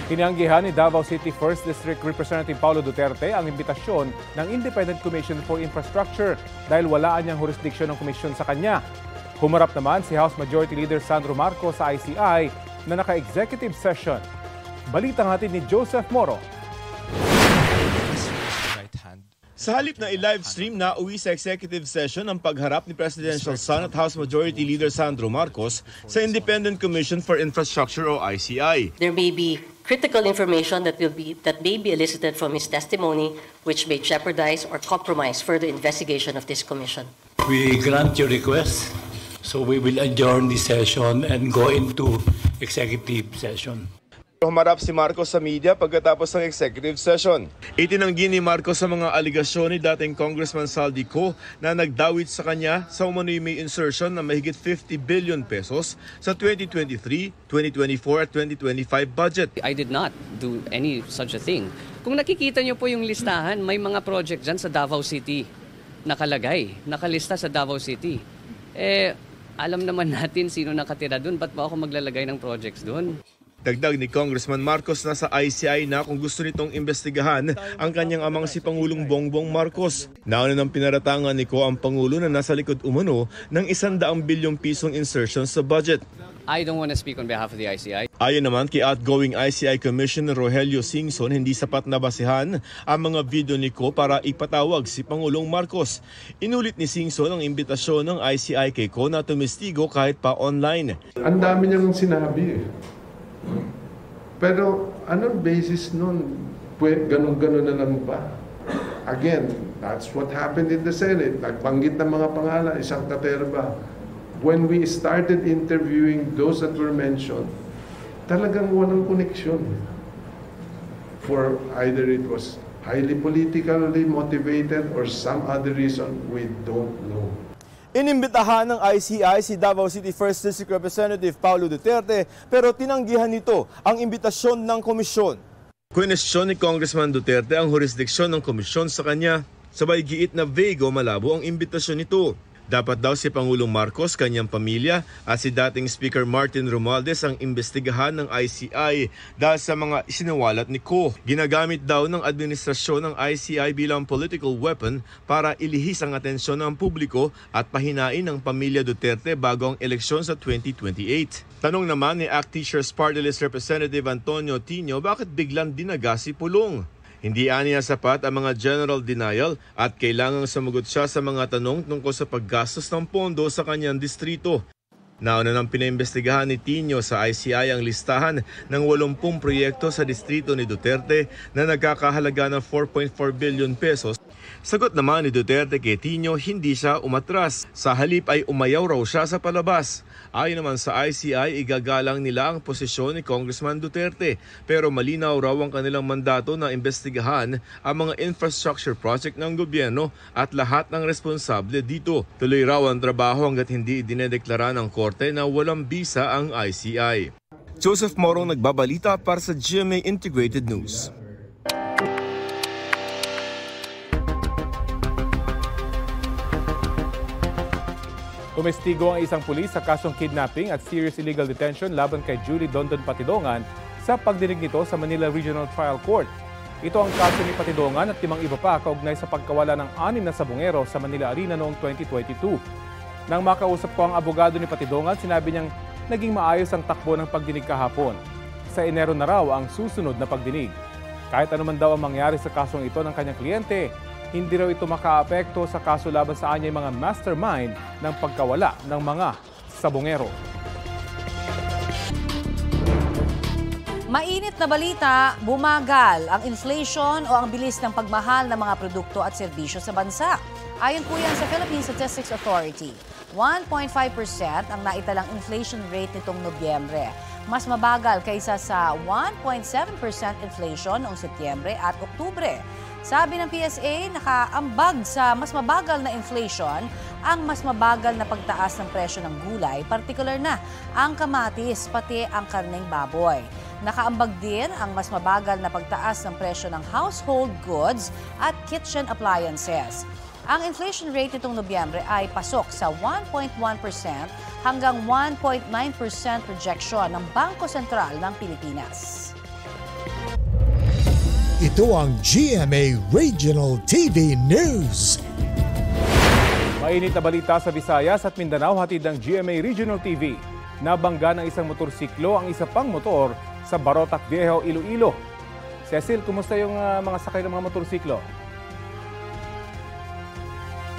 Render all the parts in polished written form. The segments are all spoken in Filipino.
Tinanggihan ni Davao City 1st District Representative Paulo Duterte ang imbitasyon ng Independent Commission for Infrastructure dahil wala niyang jurisdiction ng komisyon sa kanya. Humarap naman si House Majority Leader Sandro Marcos sa ICI na naka-executive session. Balitang hatid ni Joseph Moro. Sa halip na i-livestream na uwi sa executive session ang pagharap ni Presidential Son at House Majority Leader Sandro Marcos sa Independent Commission for Infrastructure o ICI. There may be critical information that may be elicited from his testimony which may jeopardize or compromise further investigation of this commission. We grant your request, so we will adjourn the session and go into executive session. Humarap si Marcos sa media pagkatapos ng executive session. Itinanggi ni Marcos sa mga aligasyon ni dating Congressman Saldico na nagdawit sa kanya sa umano'y may insertion na mahigit 50 billion pesos sa 2023, 2024 at 2025 budget. I did not do any such a thing. Kung nakikita niyo po yung listahan, may mga project dyan sa Davao City nakalista sa Davao City. Alam naman natin sino nakatira doon, ba't ba ako maglalagay ng projects doon? Dagdag ni Congressman Marcos na sa ICI na kung gusto nitong imbestigahan ang kanyang amang si Pangulong Bongbong Marcos. Nauna ng pinaratangan ni Ko ang Pangulo na nasa likod umano ng 100 bilyong pisong insertion sa budget. I don't want to speak on behalf of the ICI. Ayon naman kay outgoing ICI Commissioner Rogelio Singson, hindi sapat na basihan ang mga video ni Ko para ipatawag si Pangulong Marcos. Inulit ni Singson ang imbitasyon ng ICI kay Ko na tumistigo kahit pa online. Ang dami niyang sinabi Pero anong basis nun? Ganun-ganun na lang ba? Again, that's what happened in the Senate. Nagbanggit ng mga pangalan, isang katerba. When we started interviewing those that were mentioned, talagang walang connection. For either it was highly politically motivated or some other reason, we don't know. Inimbitahan ng ICI si Davao City 1st District Representative Paulo Duterte pero tinanggihan nito ang imbitasyon ng komisyon. Kwestiyon ni Congressman Duterte ang jurisdiksyon ng komisyon sa kanya. Sabay giit na vague o malabo ang imbitasyon nito. Dapat daw si Pangulong Marcos, kanyang pamilya at si dating Speaker Martin Romualdez ang imbestigahan ng ICI dahil sa mga isinawalat ni Ko. Ginagamit daw ng administrasyon ng ICI bilang political weapon para ilihis ang atensyon ng publiko at pahinain ang pamilya Duterte bago ang eleksyon sa 2028. Tanong naman ni ACT Teachers Party List Representative Antonio Tino bakit biglang dinaga si Pulong. Hindi aniya sapat ang mga general denial at kailangang sumagot siya sa mga tanong tungkol sa paggastos ng pondo sa kanyang distrito. Nauna nang pinaimbestigahan ni Tino sa ICI ang listahan ng 80 proyekto sa distrito ni Duterte na nagkakahalaga ng 4.4 billion pesos. Sagot naman ni Duterte kay Tino, hindi siya umatras. Sa halip ay umayaw raw siya sa palabas. Ayon naman sa ICI, igagalang nila ang posisyon ni Congressman Duterte. Pero malinaw raw ang kanilang mandato na imbestigahan ang mga infrastructure project ng gobyerno at lahat ng responsable dito. Tuloy raw ang trabaho hanggat hindi dinedeklara ng korte na walang bisa ang ICI. Joseph Morong nagbabalita para sa GMA Integrated News. Tumestigo ang isang pulis sa kasong kidnapping at serious illegal detention laban kay Julie Dondon Patidongan sa pagdinig nito sa Manila Regional Trial Court. Ito ang kaso ni Patidongan at 5 iba pa kaugnay sa pagkawala ng 6 na sabongero sa Manila Arena noong 2022. Nang makausap ko ang abogado ni Patidongan, sinabi niyang naging maayos ang takbo ng pagdinig kahapon. Sa Enero na raw ang susunod na pagdinig. Kahit anuman daw ang mangyari sa kasong ito ng kanyang kliyente, hindi raw ito makaapekto sa kaso laban sa anyay mga mastermind ng pagkawala ng mga sabongero. Mainit na balita, bumagal ang inflation o ang bilis ng pagmahal ng mga produkto at serbisyo sa bansa. Ayon po yan sa Philippine Statistics Authority, 1.5% ang naitalang inflation rate nitong Nobyembre. Mas mabagal kaysa sa 1.7% inflation noong Setyembre at Oktubre. Sabi ng PSA, nakaambag sa mas mabagal na inflation ang mas mabagal na pagtaas ng presyo ng gulay, partikular na ang kamatis pati ang karneng baboy. Nakaambag din ang mas mabagal na pagtaas ng presyo ng household goods at kitchen appliances. Ang inflation rate nitong Nobyembre ay pasok sa 1.1% hanggang 1.9% projection ng Bangko Sentral ng Pilipinas. Ito ang GMA Regional TV News. Mainit na balita sa Visayas at Mindanao, hatid ng GMA Regional TV. Nabangga ng isang motorsiklo ang isa pang motor sa Barotac Viejo, Iloilo. Cecil, kumusta yung mga sakay ng mga motorsiklo?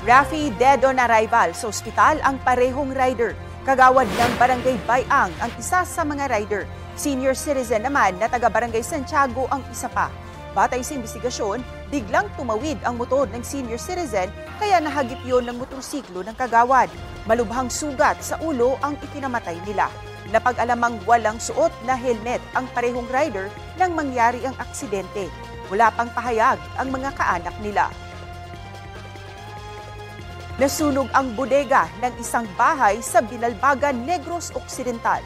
Rafi, dead on arrival sa ospital ang parehong rider. Kagawad ng Barangay Bayang ang isa sa mga rider. Senior citizen naman na taga Barangay Santiago ang isa pa. Batay sa investigasyon, biglang tumawid ang motor ng senior citizen kaya nahagip yon ng motorsiklo ng kagawad. Malubhang sugat sa ulo ang ikinamatay nila. Napag-alamang walang suot na helmet ang parehong rider nang mangyari ang aksidente. Wala pang pahayag ang mga kaanak nila. Nasunog ang bodega ng isang bahay sa Binalbagan, Negros Occidental.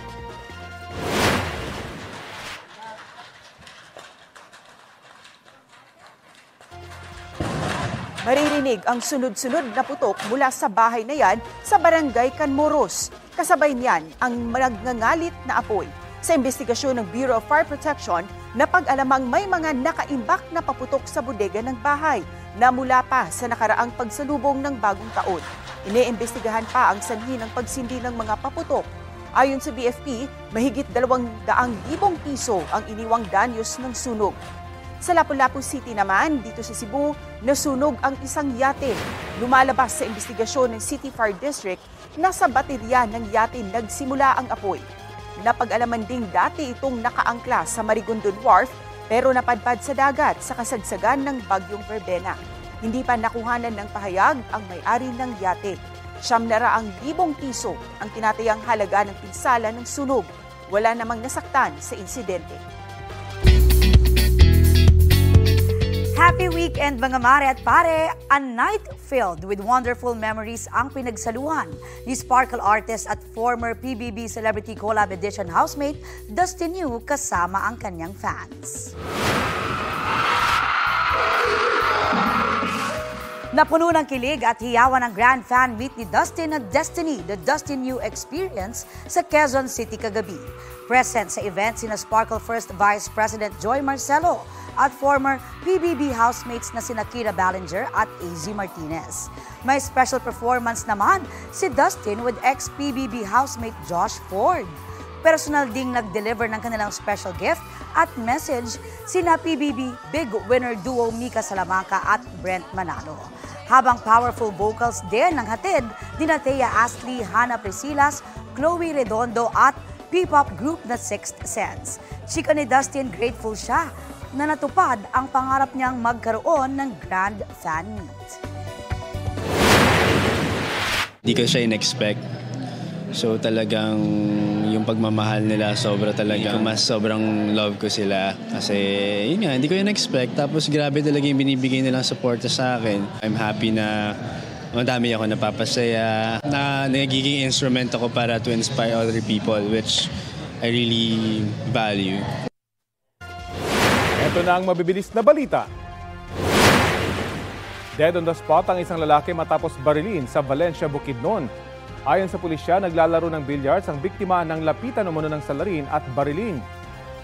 Maririnig ang sunod-sunod na putok mula sa bahay na yan sa Barangay Canmoros. Kasabay niyan ang nagngangalit na apoy. Sa investigasyon ng Bureau of Fire Protection, napag-alamang may mga nakaimbak na paputok sa bodega ng bahay na mula pa sa nakaraang pagsalubong ng bagong taon. Iniimbestigahan pa ang sanhi ng pagsindi ng mga paputok. Ayon sa BFP, mahigit 200,000 piso ang iniwang danyos ng sunog. Sa Lapu-Lapu City naman, dito sa Cebu, nasunog ang isang yate. Lumalabas sa investigasyon ng City Fire District na sa baterya ng yate nagsimula ang apoy. Napag-alaman ding dati itong nakaangkla sa Marigondon Wharf pero napadpad sa dagat sa kasagsagan ng Bagyong Verbena. Hindi pa nakuhanan ng pahayag ang may-ari ng yate. 700,000 piso ang tinatayang halaga ng pinsala ng sunog. Wala namang nasaktan sa insidente. Happy weekend mga mare at pare! A night filled with wonderful memories ang pinagsaluhan ni Sparkle artist at former PBB Celebrity Collab Edition housemate Dustin Yu kasama ang kanyang fans. Napuno ng kilig at hiyawan ng grand fan meet ni Dustin at Destiny, the Dustin Yu Experience sa Quezon City kagabi. Present sa event sina Sparkle First Vice President Joy Marcelo at former PBB housemates na sina Kira Ballinger at AZ Martinez. May special performance naman si Dustin with ex-PBB housemate Josh Ford. Personal ding nag-deliver ng kanilang special gift at message sina PBB big winner duo Mika Salamanca at Brent Manalo. Habang powerful vocals din ng hatid ni Thea Astley, Hannah Presilas, Chloe Redondo at P-pop group na Sixth Sense. Chika ni Dustin, grateful siya na natupad ang pangarap niyang magkaroon ng grand fan meet. Hindi ko siya in-expect. So talagang yung pagmamahal nila sobra talaga. Mas sobrang love ko sila. Kasi yun nga, hindi ko in-expect. Tapos grabe talaga yung binibigay nilang suporta sa akin. I'm happy na madami ako napapasaya. Na nagiging instrument ako para to inspire other people, which I really value. Ito na ang mabibilis na balita. Dead on the spot ang isang lalaki matapos barilin sa Valencia, Bukidnon. Ayon sa pulisya, naglalaro ng billiards ang biktima ng lapitan umano ng salarin at barilin.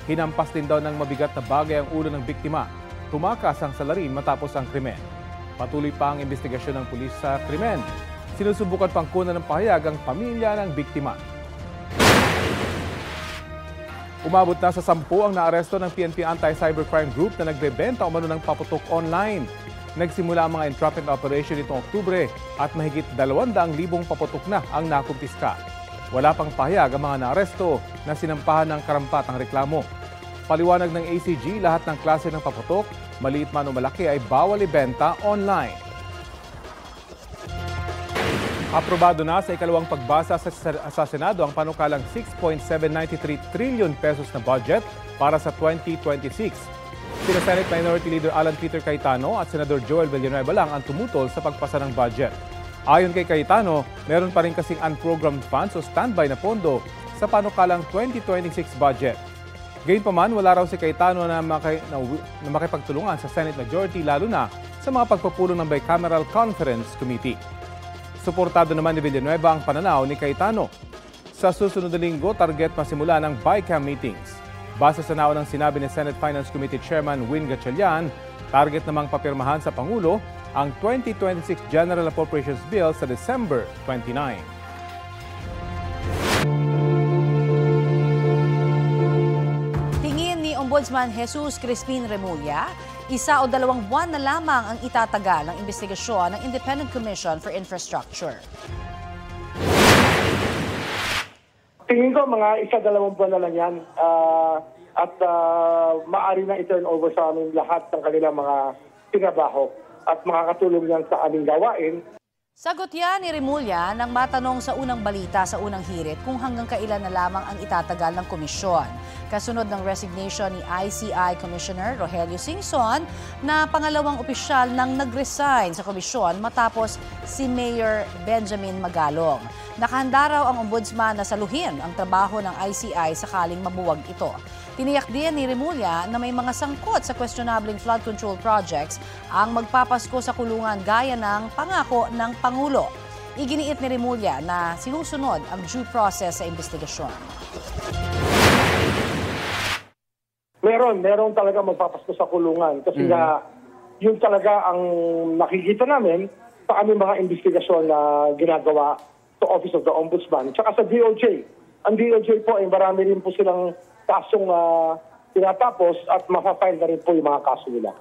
Hinampas din daw ng mabigat na bagay ang ulo ng biktima. Tumakas ang salarin matapos ang krimen. Patuloy pa ang investigasyon ng pulis sa krimen. Sinusubukan pang kunan ng pahayag ang pamilya ng biktima. Umabot na sa 10 ang naaresto ng PNP Anti-Cybercrime Group na nagbebenta umano ng paputok online. Nagsimula ang mga entrapment operation nitong Oktubre at mahigit 200,000 paputok na ang nakumpiska. Wala pang pahayag ang mga naaresto na sinampahan ng karampatang reklamo. Paliwanag ng ACG, lahat ng klase ng paputok, maliit man o malaki, ay bawal ibenta online. Aprobado na sa ikalawang pagbasa sa Senado ang panukalang 6.793 trillion pesos na budget para sa 2026. Sina Senate Minority Leader Alan Peter Cayetano at Senador Joel Villanueva lang ang tumutol sa pagpasa ng budget. Ayon kay Cayetano, meron pa rin kasing unprogrammed funds o standby na pondo sa panukalang 2026 budget. Gayunpaman, wala raw si Cayetano na makipagtulungan sa Senate Majority lalo na sa mga pagpupulong ng Bicameral Conference Committee. Suportado naman ni Villanueva ang pananaw ni Cayetano. Sa susunod na linggo, target masimula ng BICAM meetings. Base sa naunang sinabi ni Senate Finance Committee Chairman Win Gatchalian, target namang papirmahan sa Pangulo ang 2026 General Appropriations Bill sa December 29. Tingin ni Ombudsman Jesus Crispin Remulla, 1 o 2 buwan na lamang ang itatagal ng investigasyon ng Independent Commission for Infrastructure. Tingin ko mga 1-2 buwan na lang yan at maaari na i-turn over sa aming lahat ng kanilang mga tinabaho at makakatulong yan sa aming gawain. Sagot yan ni Remulla nang matanong sa unang balita sa unang hirit kung hanggang kailan na lamang ang itatagal ng komisyon. Kasunod ng resignation ni ICI Commissioner Rogelio Singson na pangalawang opisyal nang nag-resign sa komisyon matapos si Mayor Benjamin Magalong. Nakahanda raw ang ombudsman na saluhin ang trabaho ng ICI sakaling mabuwag ito. Tiniyak din ni Remulla na may mga sangkot sa questionabling flood control projects ang magpapasko sa kulungan gaya ng pangako ng Pangulo. Iginiit ni Remulla na sinusunod ang due process sa investigasyon. Meron talaga magpapasko sa kulungan kasi nga yun talaga ang nakikita namin sa aming mga investigasyon na ginagawa sa Office of the Ombudsman tsaka sa DOJ. Ang DOJ po ay marami rin po silang kasong tinatapos at mapafile na rin po yung mga kaso nila.